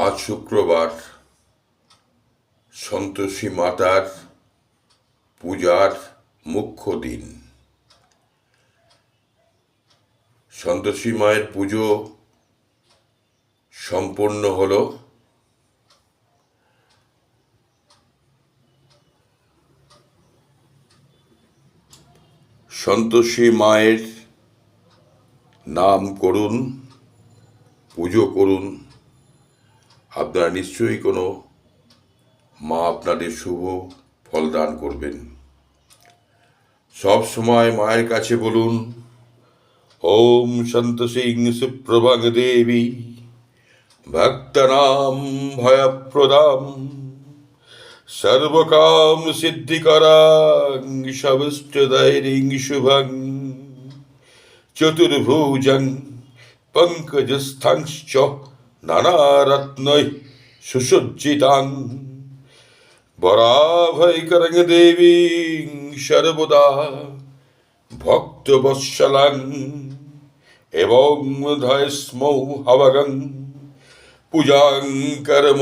আজ শুক্রবার সন্তোষী মাতার পূজার মুখ্য দিন। সন্তোষী মায়ের পুজো সম্পন্ন হলো। সন্তোষী মায়ের নাম করুন, পুজো করুন। আপনারা নিশ্চয়ই কোনো মা আপনাদের শুভ ফল দান করবেন। সব সময় মায়ের কাছে বলুন, ওম সন্তোষী সুপ্রভাং দেবী ভক্তনাম ভয়প্রদাম সর্বকাম সিদ্ধিকরাং সবিষ্টদৈরিং শুভং চতুর্ভুজং পঙ্কজস্থংশ্চ নানারত্নৈ সুসজ্জিতাং বরাভয়করং দেবীং সর্বদা ভক্তবৎসলাং এবং ধয়স্মৌ হবগং পূজাং কর্ম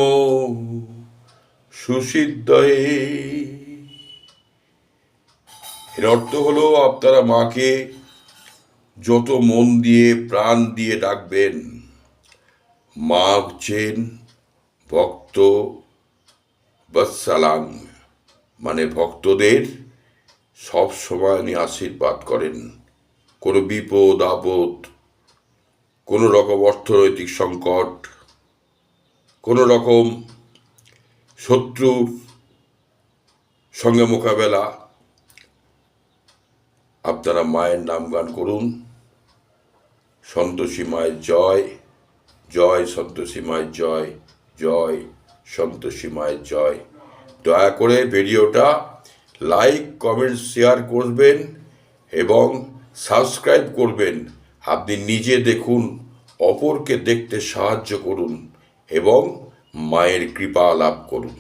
সুসিদ্ধয়ে। এর অর্থ হলো, আপনারা মাকে যত মন দিয়ে প্রাণ দিয়ে ডাকবেন, মা হচ্ছেন ভক্ত বৎসলাং, মানে ভক্তদের সব সময় উনি আশীর্বাদ করেন। কোনো বিপদ আপদ, কোনো রকম অর্থনৈতিক সংকট, কোনো রকম শত্রুর সঙ্গে মোকাবেলা, আপনারা মায়ের নাম গান করুন। সন্তোষী মায়ের জয়, জয় সন্তোষী মায়ের জয়, জয় সন্তোষী মায়ের জয়। দয়া করে ভিডিওটা লাইক, কমেন্ট, শেয়ার করবেন এবং সাবস্ক্রাইব করবেন। আপনি নিজে দেখুন, অপরকে দেখতে সাহায্য করুন এবং মায়ের কৃপা লাভ করুন।